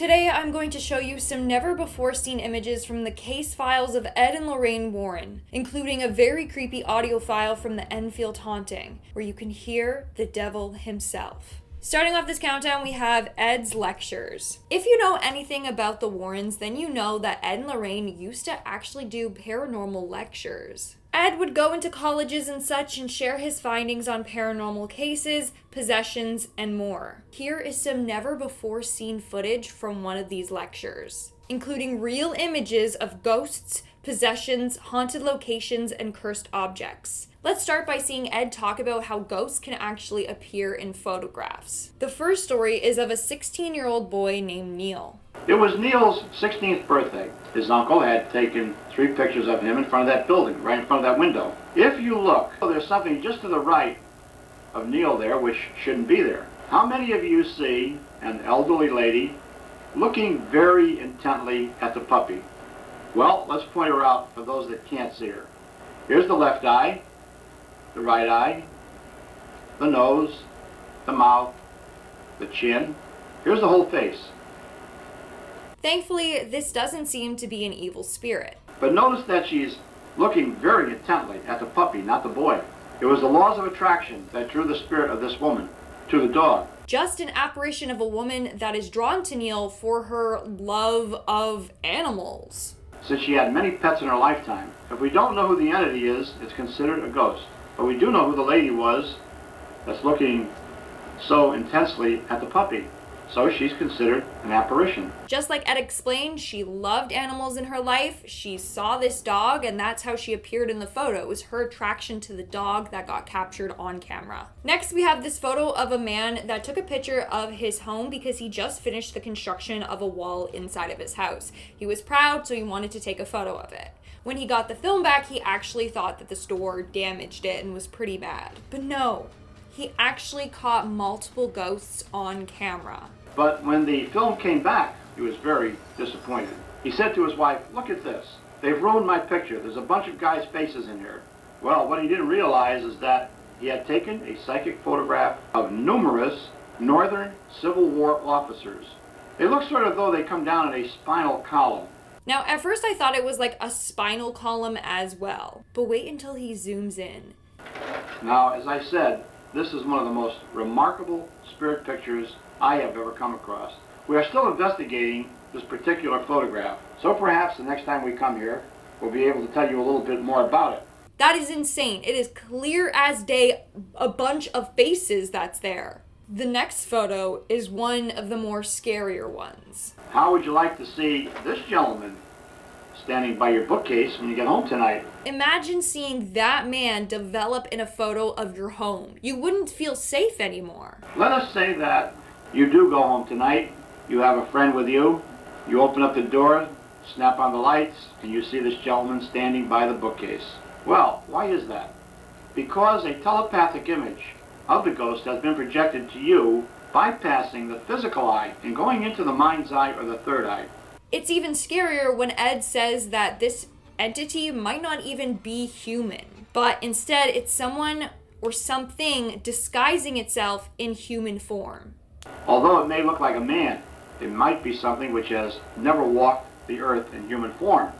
Today I'm going to show you some never-before-seen images from the case files of Ed and Lorraine Warren, including a very creepy audio file from the Enfield haunting, where you can hear the devil himself. Starting off this countdown, we have Ed's lectures. If you know anything about the Warrens, then you know that Ed and Lorraine used to actually do paranormal lectures. Ed would go into colleges and such and share his findings on paranormal cases, possessions, and more. Here is some never-before-seen footage from one of these lectures, including real images of ghosts, possessions, haunted locations, and cursed objects. Let's start by seeing Ed talk about how ghosts can actually appear in photographs. The first story is of a 16-year-old boy named Neil. It was Neil's 16th birthday. His uncle had taken 3 pictures of him in front of that building, right in front of that window. If you look, there's something just to the right of Neil there which shouldn't be there. How many of you see an elderly lady looking very intently at the puppy? Well, let's point her out for those that can't see her. Here's the left eye, the right eye, the nose, the mouth, the chin. Here's the whole face. Thankfully, this doesn't seem to be an evil spirit. But notice that she's looking very intently at the puppy, not the boy. It was the laws of attraction that drew the spirit of this woman to the dog. Just an apparition of a woman that is drawn to Neil for her love of animals. Since she had many pets in her lifetime, if we don't know who the entity is, it's considered a ghost. But we do know who the lady was that's looking so intensely at the puppy. So she's considered an apparition. Just like Ed explained, she loved animals in her life. She saw this dog, and that's how she appeared in the photo. It was her attraction to the dog that got captured on camera. Next, we have this photo of a man that took a picture of his home because he just finished the construction of a wall inside of his house. He was proud, so he wanted to take a photo of it. When he got the film back, he actually thought that the store damaged it and was pretty mad. But no, he actually caught multiple ghosts on camera. But when the film came back, he was very disappointed. He said to his wife, "Look at this. They've ruined my picture. There's a bunch of guys' faces in here." Well, what he didn't realize is that he had taken a psychic photograph of numerous Northern Civil War officers. They look sort of though they come down in a spinal column. Now, at first I thought it was like a spinal column as well, but wait until he zooms in. Now, as I said, this is one of the most remarkable spirit pictures I have ever come across. We are still investigating this particular photograph, so perhaps the next time we come here, we'll be able to tell you a little bit more about it. That is insane. It is clear as day, a bunch of faces that's there. The next photo is one of the more scarier ones. How would you like to see this gentleman standing by your bookcase when you get home tonight? Imagine seeing that man develop in a photo of your home. You wouldn't feel safe anymore. Let us say that you do go home tonight, you have a friend with you, you open up the door, snap on the lights, and you see this gentleman standing by the bookcase. Well, why is that? Because a telepathic image of the ghost has been projected to you, bypassing the physical eye and going into the mind's eye or the third eye. It's even scarier when Ed says that this entity might not even be human, but instead it's someone or something disguising itself in human form. Although it may look like a man, it might be something which has never walked the earth in human form.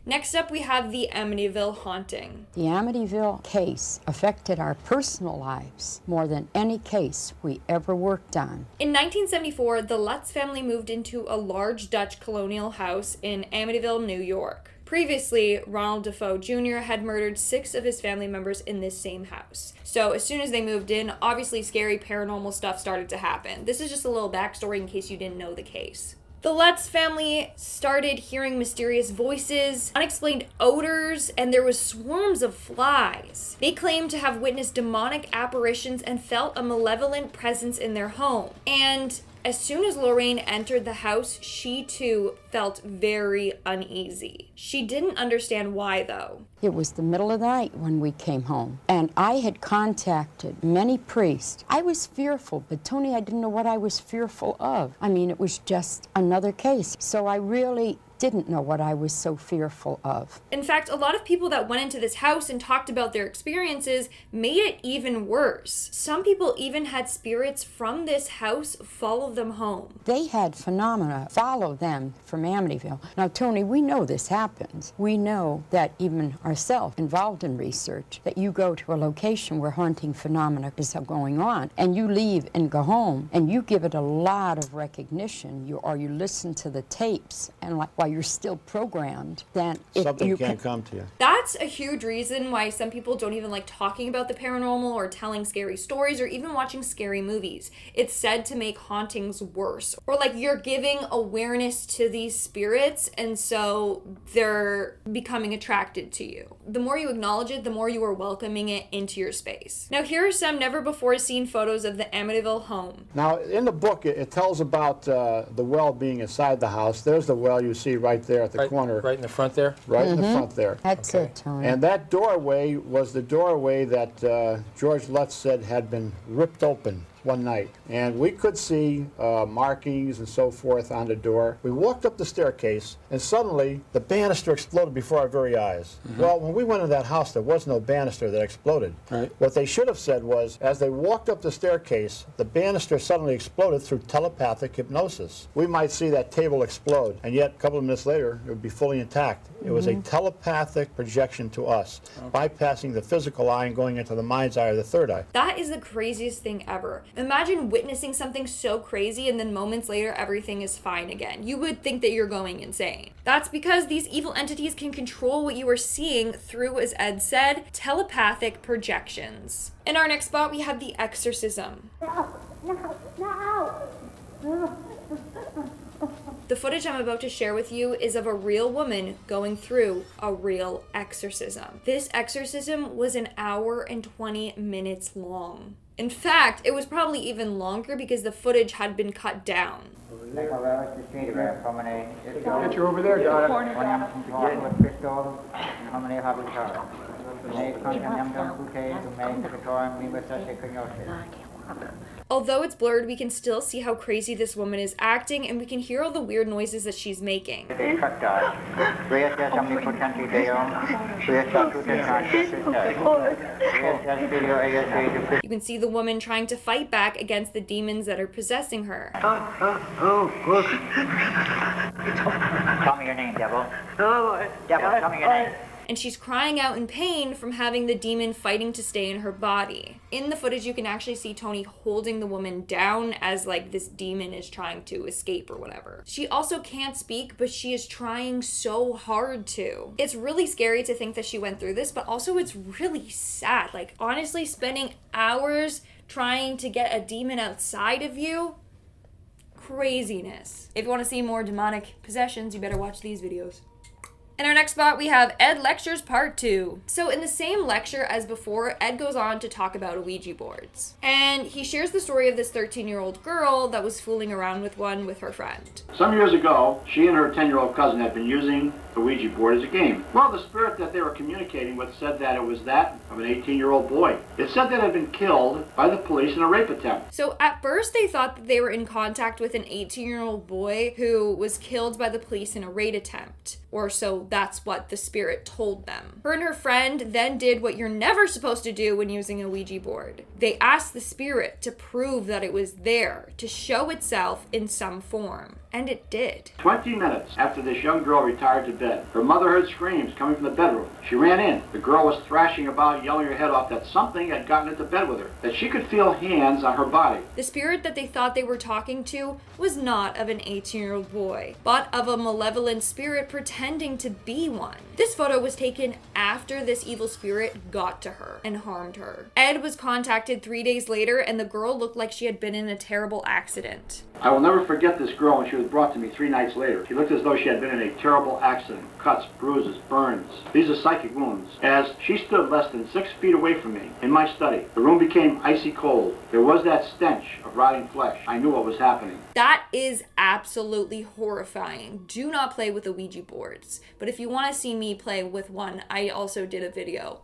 Next up, we have the Amityville haunting. The Amityville case affected our personal lives more than any case we ever worked on. In 1974, the Lutz family moved into a large Dutch colonial house in Amityville, New York. Previously, Ronald Defoe Jr. had murdered 6 of his family members in this same house. So as soon as they moved in, obviously scary paranormal stuff started to happen. This is just a little backstory in case you didn't know the case. The Lutz family started hearing mysterious voices, unexplained odors, and there was swarms of flies. They claimed to have witnessed demonic apparitions and felt a malevolent presence in their home. And as soon as Lorraine entered the house, she too felt very uneasy. She didn't understand why, though. It was the middle of the night when we came home, and I had contacted many priests. I was fearful, but Tony, I didn't know what I was fearful of. I mean, it was just another case. So I really didn't know what I was so fearful of. In fact, a lot of people that went into this house and talked about their experiences made it even worse. Some people even had spirits from this house follow them home. They had phenomena follow them from Amityville. Now, Tony, we know this happens. We know that even ourselves, involved in research, that you go to a location where haunting phenomena is going on, and you leave and go home, and you give it a lot of recognition, or you listen to the tapes, and while you're still programmed, then something can't come to you. That's a huge reason why some people don't even like talking about the paranormal or telling scary stories or even watching scary movies. It's said to make hauntings worse, or like you're giving awareness to these spirits, and so they're becoming attracted to you. The more you acknowledge it, the more you are welcoming it into your space. Now, here are some never before seen photos of the Amityville home. Now, in the book, it tells about the well being inside the house. There's the well you see right there at the corner. Right in the front there? Right in the front there. That's it, Tony. And that doorway was the doorway that George Lutz said had been ripped open one night, and we could see markings and so forth on the door. We walked up the staircase, and suddenly the banister exploded before our very eyes. Well, when we went into that house, there was no banister that exploded. Right. What they should have said was, as they walked up the staircase, the banister suddenly exploded through telepathic hypnosis. We might see that table explode, and yet a couple of minutes later, it would be fully intact. It was a telepathic projection to us, bypassing the physical eye and going into the mind's eye or the third eye. That is the craziest thing ever. Imagine witnessing something so crazy and then moments later everything is fine again. You would think that you're going insane. That's because these evil entities can control what you are seeing through, as Ed said, telepathic projections. In our next spot, we have the exorcism. The footage I'm about to share with you is of a real woman going through a real exorcism. This exorcism was an hour and 20 minutes long. In fact, it was probably even longer because the footage had been cut down. Get you over there, darling. Although it's blurred, we can still see how crazy this woman is acting, and we can hear all the weird noises that she's making. You can see the woman trying to fight back against the demons that are possessing her. Tell me your name, devil. Devil, tell me your name. And she's crying out in pain from having the demon fighting to stay in her body. In the footage, you can actually see Tony holding the woman down as like this demon is trying to escape or whatever. She also can't speak, but she is trying so hard to. It's really scary to think that she went through this, but also it's really sad. Like, honestly, spending hours trying to get a demon outside of you, craziness. If you want to see more demonic possessions, you better watch these videos. In our next spot, we have Ed Lectures Part 2. So in the same lecture as before, Ed goes on to talk about Ouija boards. And he shares the story of this 13-year-old girl that was fooling around with one with her friend. Some years ago, she and her 10-year-old cousin had been using the Ouija board as a game. Well, the spirit that they were communicating with said that it was that of an 18-year-old boy. It said that it had been killed by the police in a rape attempt. So at first they thought that they were in contact with an 18-year-old boy who was killed by the police in a rape attempt. Or so that's what the spirit told them. Her and her friend then did what you're never supposed to do when using a Ouija board. They asked the spirit to prove that it was there, to show itself in some form. And it did. 20 minutes after this young girl retired to bed, her mother heard screams coming from the bedroom. She ran in. The girl was thrashing about, yelling her head off that something had gotten into bed with her, that she could feel hands on her body. The spirit that they thought they were talking to was not of an 18-year-old boy, but of a malevolent spirit pretending to be one. This photo was taken after this evil spirit got to her and harmed her. Ed was contacted 3 days later, and the girl looked like she had been in a terrible accident. I will never forget this girl when she was brought to me 3 nights later. She looked as though she had been in a terrible accident. Cuts, bruises, burns. These are psychic wounds. As she stood less than 6 feet away from me in my study, the room became icy cold. There was that stench of rotting flesh. I knew what was happening. That is absolutely horrifying. Do not play with the Ouija boards. But if you want to see me play with one, I also did a video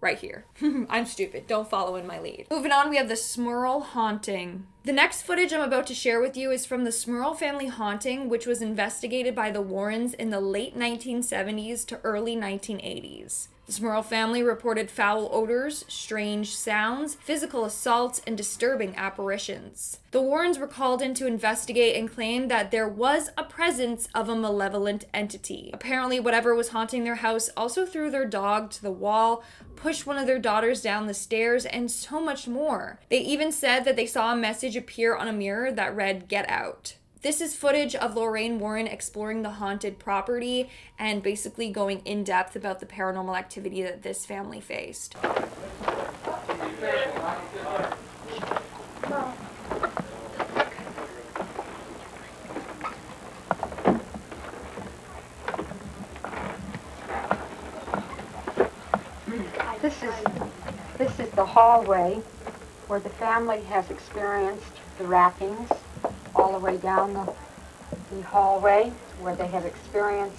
right here. I'm stupid. Don't follow in my lead. Moving on, we have the Smurl haunting. The next footage I'm about to share with you is from the Smurl family haunting, which was investigated by the Warrens in the late 1970s to early 1980s. The Smurl family reported foul odors, strange sounds, physical assaults, and disturbing apparitions. The Warrens were called in to investigate and claimed that there was a presence of a malevolent entity. Apparently, whatever was haunting their house also threw their dog to the wall, pushed one of their daughters down the stairs, and so much more. They even said that they saw a message appear on a mirror that read, "Get out." This is footage of Lorraine Warren exploring the haunted property and basically going in depth about the paranormal activity that this family faced. This is the hallway where the family has experienced the rappings all the way down the hallway, where they have experienced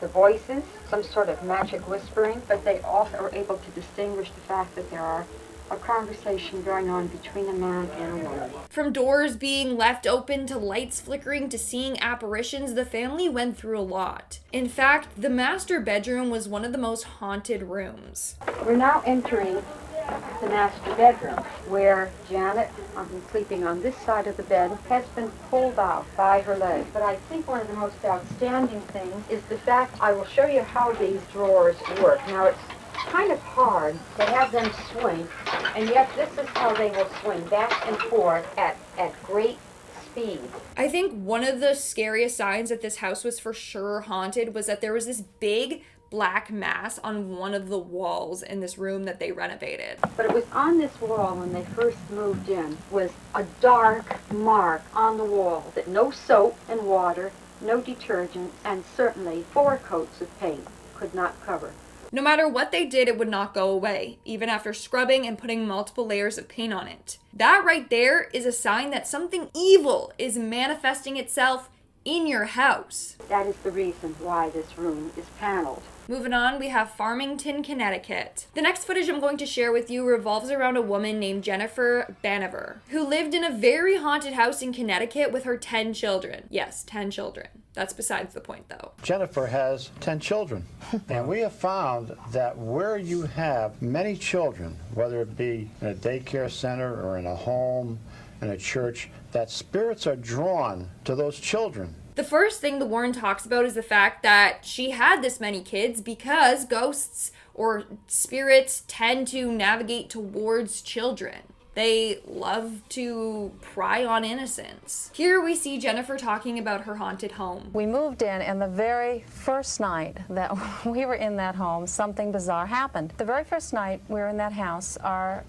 the voices, some sort of magic whispering, but they also are able to distinguish the fact that there are a conversation going on between a man and a woman. From doors being left open to lights flickering to seeing apparitions, the family went through a lot. In fact, the master bedroom was one of the most haunted rooms. We're now entering the master bedroom, where Janet, sleeping on this side of the bed, has been pulled out by her leg. But I think one of the most outstanding things is the fact I will show you how these drawers work. Now, it's kind of hard to have them swing, and yet this is how they will swing back and forth at great speed. I think one of the scariest signs that this house was for sure haunted was that there was this big black mass on one of the walls in this room that they renovated. But it was on this wall when they first moved in, was a dark mark on the wall that no soap and water, no detergent, and certainly 4 coats of paint could not cover. No matter what they did, it would not go away, even after scrubbing and putting multiple layers of paint on it. That right there is a sign that something evil is manifesting itself in your house. That is the reason why this room is paneled. Moving on, we have Farmington, Connecticut. The next footage I'm going to share with you revolves around a woman named Jennifer Banover, who lived in a very haunted house in Connecticut with her 10 children. Yes, 10 children. That's besides the point, though. Jennifer has 10 children, and we have found that where you have many children, whether it be in a daycare center or in a home, in a church, that spirits are drawn to those children. The first thing the Warren talks about is the fact that she had this many kids because ghosts or spirits tend to navigate towards children. They love to pry on innocence. Here we see Jennifer talking about her haunted home. We moved in, and the very first night that we were in that home, something bizarre happened. The very first night we were in that house, our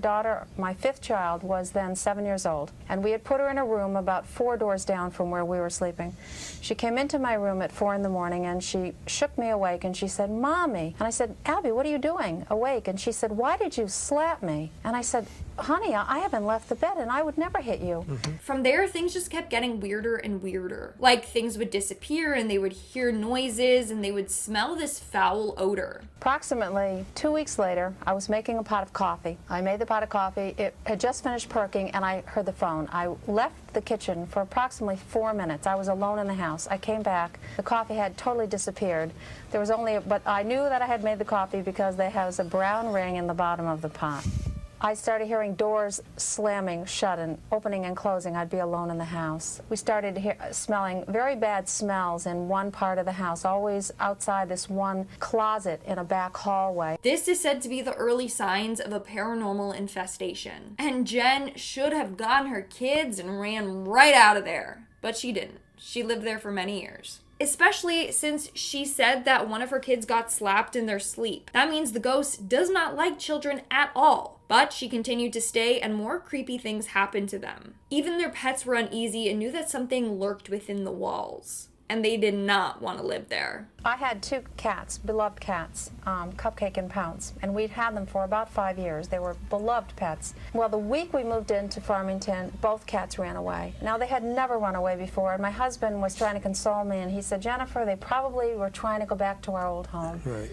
daughter, my 5th child, was then 7 years old, and we had put her in a room about 4 doors down from where we were sleeping. She came into my room at 4 in the morning, and she shook me awake, and she said, "Mommy." And I said, "Abby, what are you doing awake?" And she said, "Why did you slap me?" And I said, "Honey, I haven't left the bed, and I would never hit you." From there, things just kept getting weirder and weirder. Like, things would disappear, and they would hear noises, and they would smell this foul odor. Approximately 2 weeks later, I was making a pot of coffee. I made the pot of coffee. It had just finished perking, and I heard the phone. I left the kitchen for approximately 4 minutes. I was alone in the house. I came back. The coffee had totally disappeared. There was only, but I knew that I had made the coffee because there was a brown ring in the bottom of the pot. I started hearing doors slamming shut and opening and closing. I'd be alone in the house. We started smelling very bad smells in one part of the house, always outside this one closet in a back hallway. This is said to be the early signs of a paranormal infestation. And Jen should have gotten her kids and ran right out of there. But she didn't. She lived there for many years. Especially since she said that one of her kids got slapped in their sleep. That means the ghost does not like children at all. But she continued to stay, and more creepy things happened to them. Even their pets were uneasy and knew that something lurked within the walls. And they did not want to live there. I had 2 cats, beloved cats, Cupcake and Pounce, and we'd had them for about 5 years. They were beloved pets. Well, the week we moved into Farmington, both cats ran away. Now, they had never run away before, and my husband was trying to console me, and he said, "Jennifer, they probably were trying to go back to our old home." Right.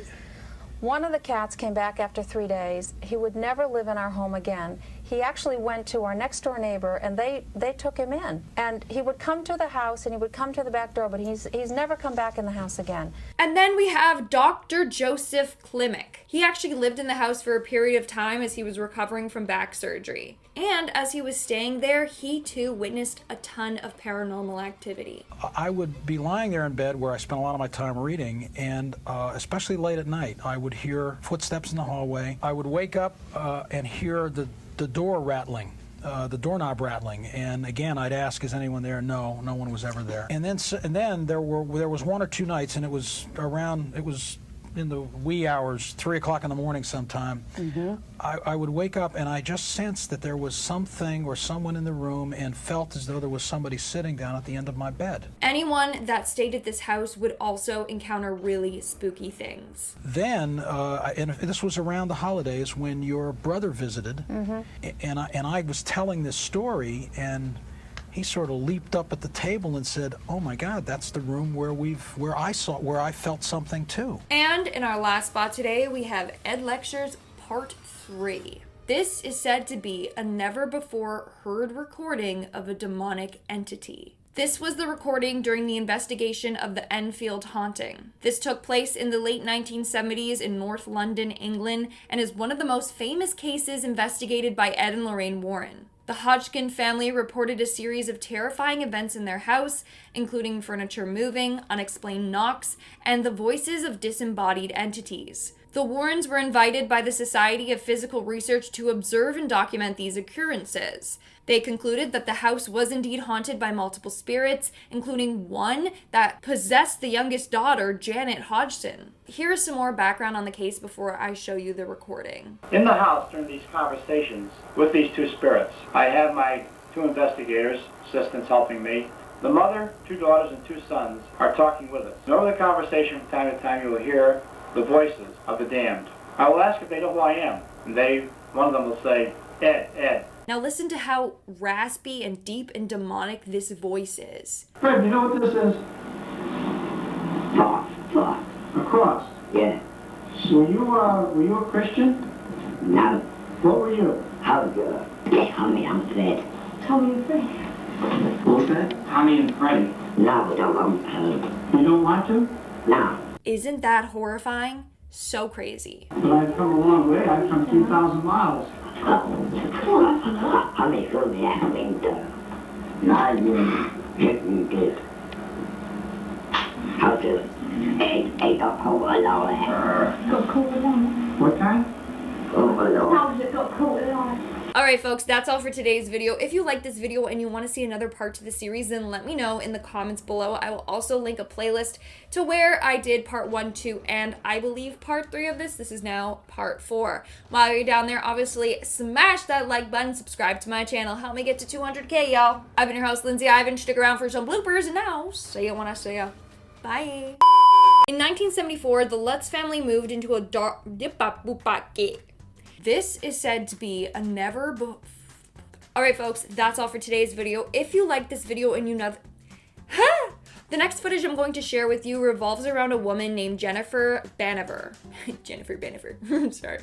One of the cats came back after 3 days. He would never live in our home again. He actually went to our next door neighbor and they took him in. And he would come to the house and he would come to the back door, but he's never come back in the house again. And then we have Dr. Joseph Klimek. He actually lived in the house for a period of time as he was recovering from back surgery. And as he was staying there, he too witnessed a ton of paranormal activity. I would be lying there in bed where I spent a lot of my time reading, and especially late at night, I would hear footsteps in the hallway. I would wake up and hear the door rattling. The doorknob rattling, and again I'd ask, is anyone there? No one was ever there. And then there was 1 or 2 nights, and it was in the wee hours, 3 o'clock in the morning sometime. I would wake up and I just sensed that there was something or someone in the room, and felt as though there was somebody sitting down at the end of my bed. Anyone that stayed at this house would also encounter really spooky things. Then, and this was around the holidays when your brother visited, and I was telling this story, and he sort of leaped up at the table and said, "Oh my God, that's the room where I felt something too." And in our last spot today, we have Ed Lectures Part 3. This is said to be a never before heard recording of a demonic entity. This was the recording during the investigation of the Enfield haunting. This took place in the late 1970s in North London, England, and is one of the most famous cases investigated by Ed and Lorraine Warren. The Hodgkin family reported a series of terrifying events in their house, including furniture moving, unexplained knocks, and the voices of disembodied entities. The Warrens were invited by the Society of Physical Research to observe and document these occurrences. They concluded that the house was indeed haunted by multiple spirits, including one that possessed the youngest daughter, Janet Hodgson. Here is some more background on the case before I show you the recording. In the house during these conversations with these 2 spirits, I have my 2 investigators, assistants helping me. The mother, 2 daughters, and 2 sons are talking with us. And over the conversation from time to time you will hear the voices of the damned. I will ask if they know who I am, and one of them will say, "Ed, Ed." Now listen to how raspy and deep and demonic this voice is. Fred, you know what this is? Cross. A cross. Yeah. So were you a Christian? No. What were you? They call me I'm Fred. Tommy and Freddie. What's that? Tommy and Freddie. No, we don't want to. You don't want to? No. Isn't that horrifying? So crazy. But I've come a long way. I've come 2,000 miles. I may feel the having I didn't get how to eight got caught alive. Got caught alive? What kind? How did it got caught alive? Alright folks, that's all for today's video. If you like this video and you want to see another part to the series, then let me know in the comments below. I will also link a playlist to where I did part 1, 2, and I believe part 3 of this. This is now part 4. While you're down there, obviously smash that like button, subscribe to my channel, help me get to 200K, y'all. I've been your host, Lindsay Ivan. Stick around for some bloopers, and now, see ya when I see ya. Bye. In 1974, the Lutz family moved into a This is said to be a never Alright folks, that's all for today's video. If you like this video and you know the next footage I'm going to share with you revolves around a woman named Jennifer Baniver. Jennifer Baniver. Sorry.